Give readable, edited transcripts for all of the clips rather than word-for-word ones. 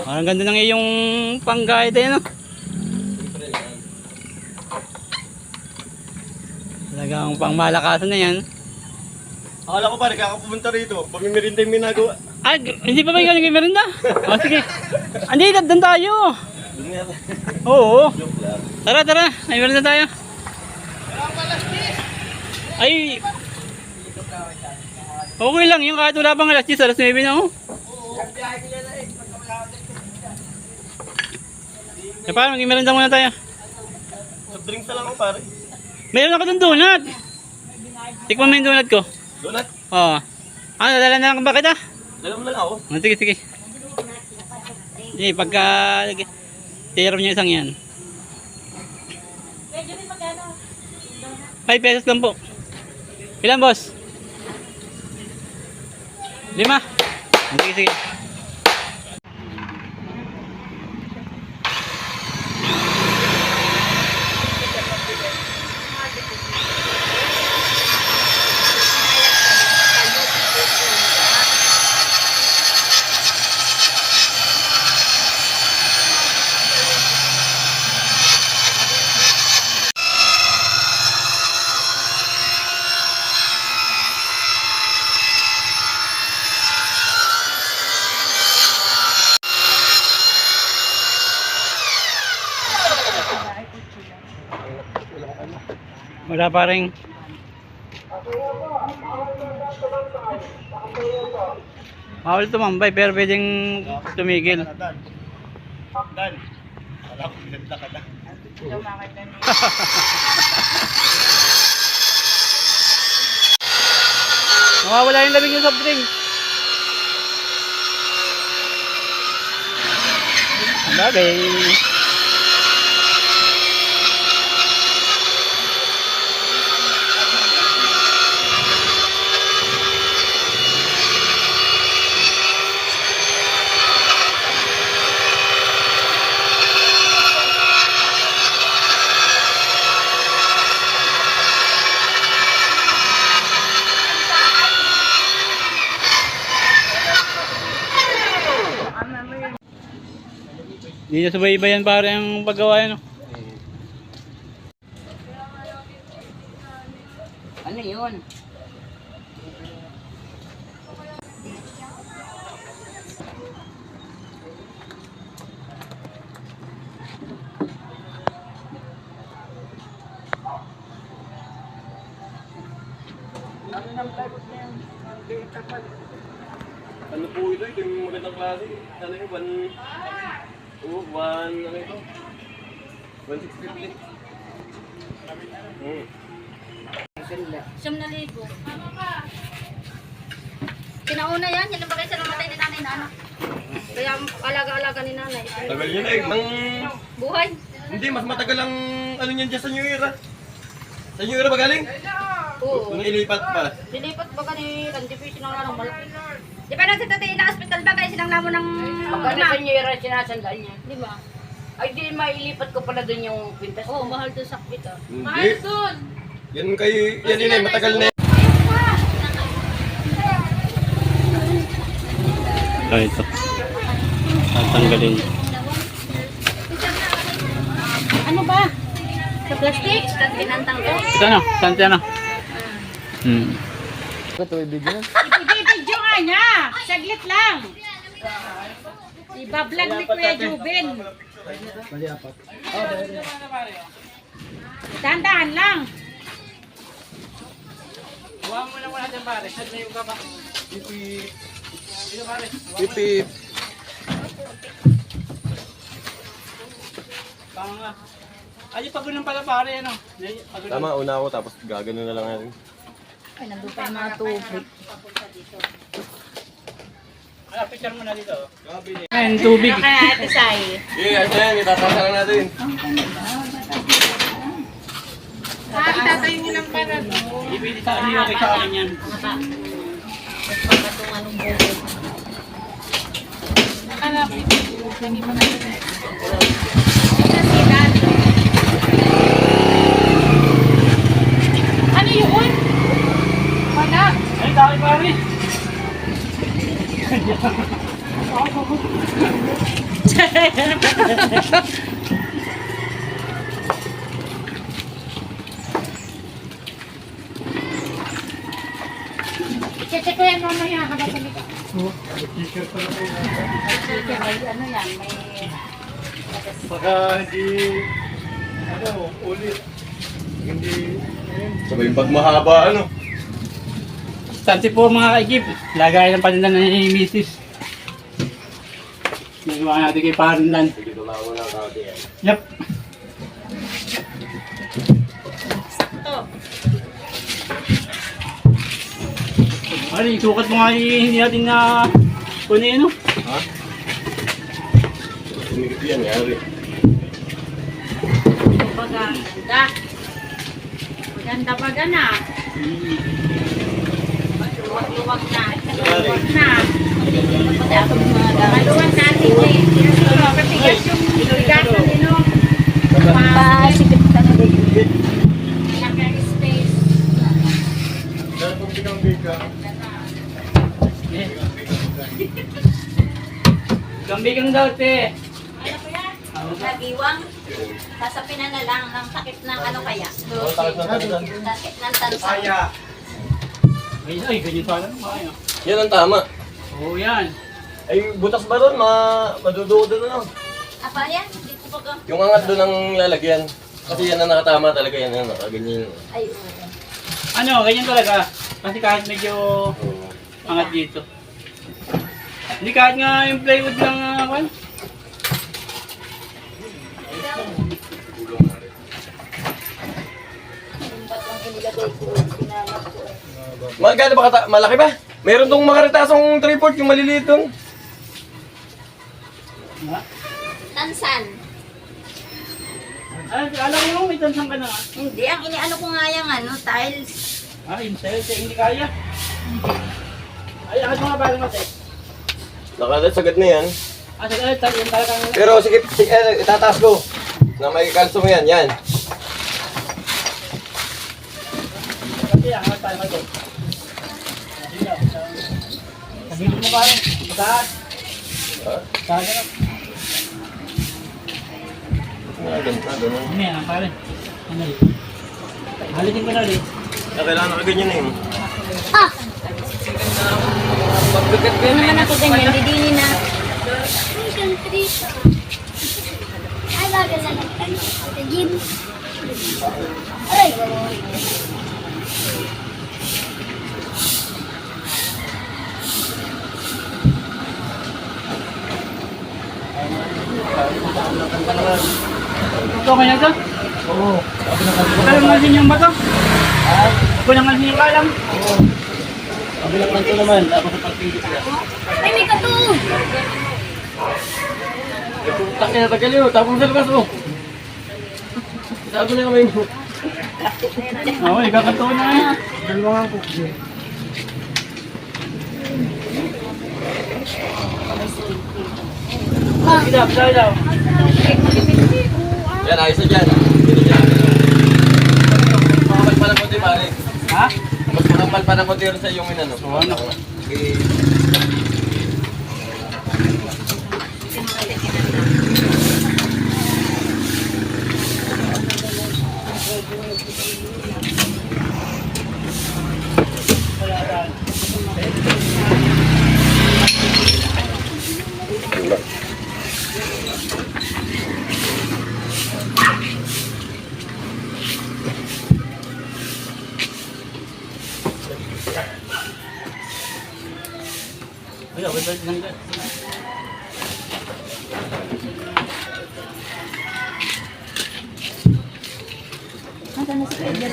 Ang ganda ng iyong panggayad eh, no? Talagang pangmalakasan na yan. Akala ko pare, kakapunta rito. Pamimirinda yung minago. Ay, hindi pa ba ikaw nag-merinda? O sige. Andi, doon tayo. Oo. Tara, tara. May merinda tayo. Ay. Okay lang, yung kahit wala pang alas 10, alas 9 na oh. Eh paano, mag-merinda muna tayo. Soft drinks na lang ako pare. Meron ako doon donut. Tikman mo yung donut ko. Donut? Oo. Ano, dala na lang ba kita? Dala mo na lang ako. Sige, sige. Sige, pagka tira niya isang yan. 5 pesos lang po. Ilan, boss? 5. Sige, sige. Wala pa rin. Bawal tumambay pero pwedeng tumigil. Dan. Wala ko pinagda ka na. Mawawala yung labig yung soft drink. Bagay. Hindi na subaybayan pare ang paggawa yan. Ano yun? Ano nang plywood na yan? Ano po ito? Ito yung magandang klase. Ano yung 1,650. Siyam na libo. Kinauna yan, yan ang bagay sa namatay ni nanay na anak. Kaya alaga-alaga ni nanay. Tagal yun eh. Buhay. Hindi, mas matagal ang ano niyan dyan sa New Era. Sa New Era ba galing? Oo. Kung ilipat pa. Dilipat ba ni Kandipi sinang lang malaki? Di ba nasa tatay na hospital ba kayo sinang namo ng Pagka nasa New Era, sinasandaan niya. Di ba? Ay, di mailipat ko pala doon yung pintas. Oo, mahal doon sa kita. Hindi. Yan kayo, yan yun eh, matagal na. Ito. Tatanggalin. Ano ba? Sa plastic? Tinantang ko. Ito ano? Sante ano? Ibibidyo nga niya. Saglit lang. Ibablog ni Kuya Jubin. Dahan-dahan lang. Huwag mo lang muna dyan pare. Saan na yung kaba? Pipip. Tama nga. Ay, pagod ng pala pare ano? Pagod. Tama, una ako tapos gagano na lang natin. Ay, nandun pa yung mga tubig. Ano, picture mo na dito. Ayan, tubig. Kaya ate Sai. Yeah, yan, itatasa lang natin. Tatayin mo lang para. Ibili sa ano yung sa akin yan. Pagkatong anong bukod. Hanapin. Lagi mo na. Ano yun? Wala. Ay, dami pare. Check ko yan mamaya habang salita. Ano yan, may... Baka hindi, ulit. Hindi, sabay pag mahaba, Santi po mga kaikip. Lagay ng panindan ni Mrs. Nagawa natin kay Parindan. Sige, tumawa na kati yan. Yep. Ay, sukat mo nga hindi natin na kunin, no? Ha? Sumigit yan, yari. Maganda. Maganda baga na. Luwag na. Luwag na. Maluwag natin eh. Patigas yung bigasan eh, no? Pasikip ka na rin. Naka-space. Dahil kung pinambika, Gambigang daw, te. Ano kaya? Nagiwang. Sasapinan na lang ng sakit ng ano kaya? takot ng tansan. Sakit ng tansa. Ay, ganyan pala. Ay, Yan ang tama. oh, yan. Ay, butas ba ron? Maduduod na. Apa yan? Dito pa ka. Yung angat doon ang lalagyan. Kasi yan ang nakatama talaga yan. Nakaganyan. Ay, oo. Ano, ganyan talaga. Kasi kahit medyo angat dito. Hindi kahit nga yung plywood ng ano. Magkano ba malaki ba? Meron tong makaritasong 3/4 yung maliliit dong. Tansan. Alam mo yung may tansang ka na nga. Hindi, ang iniano ko nga yung ano, tiles. Inside, hindi kaya. Ay, angat mo nga bago natin. Nakasagad na yan. Sige, yung talagang... Pero sige, itataas ko. Na may kalso mo yan, yan. Kasi angat tayo natin. Sabihin mo ba yun? Taas. Taas na. Ganito, ganun. Ano yan, pare? Ano yun? Halitin ko na rin. Kailangan nakaganyan na yun. Ah! Pagbigat ka Hindi naman ako ganyan, didini na. Ay, bagal na lang. Sa gym. Ay! Ito kaya ito? Oo. Kaya nga din yung bato? Ako lang ang hinikalam. Oo. Kabilang lang ito naman. Ako sa pagpili sila. Ay, may kato! Putak na tagal yun. Tapos sa labas mo. Sabi na kami mo. Oo, ikakataon na yan. Dalawa nga ko. Pidap, daw. Yan, ayos na dyan. Makapal pa ng konti, pare. Ha? Mas makapal pa ng konti rin sa iyong inano. Oo, ano? Okay. Wala, wala lang dyan.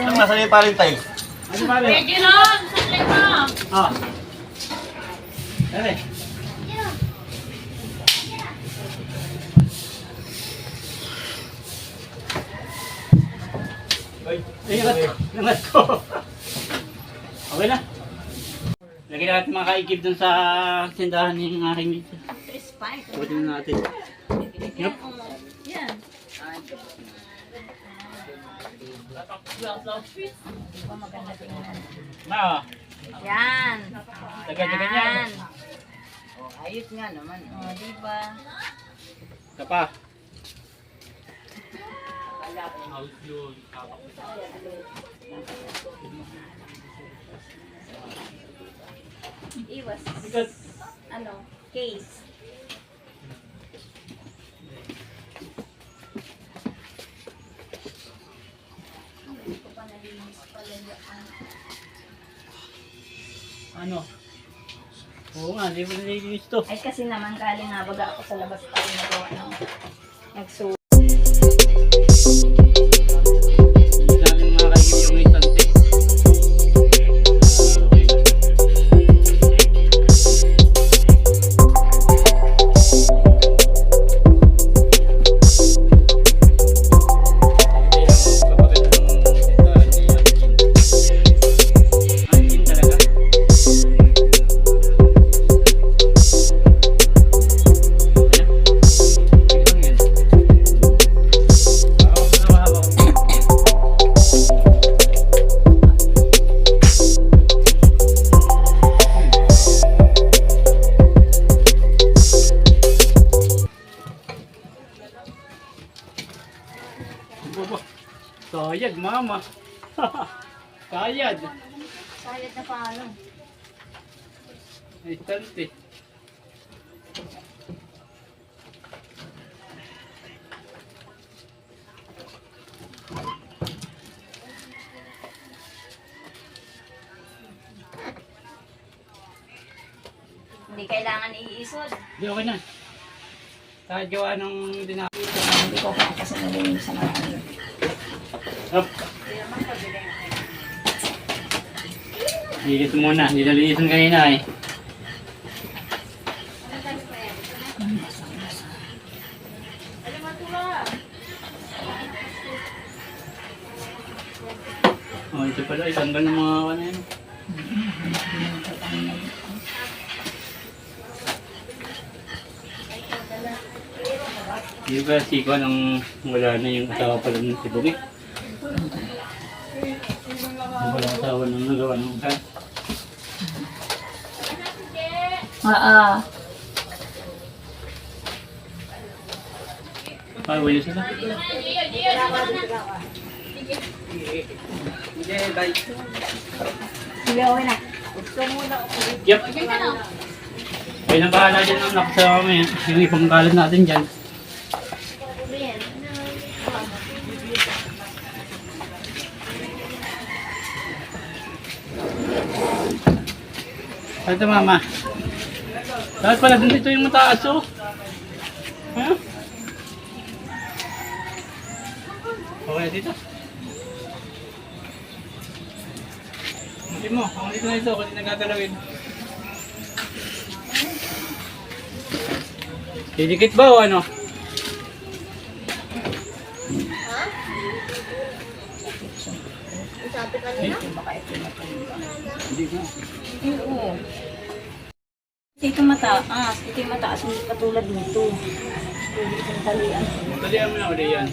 Ang nasa niya pa rin tayo. Ano ba? Pwede lang! Saglit mo! Ah. Dali. Ay, ingat ko. Okay na. Lagyan natin mga kaikip dun sa tindahan ng aking dito. Actress pa. Pwede na natin. Yup. Yan. Na, Yan. taga-taga niyan. Yan. Ayos nga naman. O, diba? Ito pa. House yun. Iwas. Bigat. Ano? Case. Hindi ko pa nalinis pala yan. Ano? Oo nga, hindi mo nalilinis to. Ay kasi naman galing nga baga ako sa labas pa rin nagawa ng nagsuot. Hindi natin makakaigil yung instante. Sayad, mama. Sayad. Sayad na paano? Instante. Hindi kailangan iisod. Di okay na. Kahit gawa ng dinaki. Hindi ko pa kasi nalinis sa mga ano. Up. Higit muna, hindi nalilisan kanina eh. Oh, ito pala, itanggal ng mga ano yun. Di ba si Kwan ang wala na yung asawa pala ng si Bumi? Wala asawa nang nagawa ng usan. Ah, wala sila. Sige, okay na. Yep. Ay, nang bahala dyan ang nakasama yan. Yung ibang kalat natin dyan. Ito mama. Dapat pala din dito yung mataas oh. Ha? Okay dito. Hindi mo, ako dito na ito, kasi nagagalawin. Didikit ba o ano? Sabi kanina? Hindi ko. Oo. Ito mataas. Ito yung mataas. Hindi katulad nito. Itong talian. Talihan mo na ulit yan.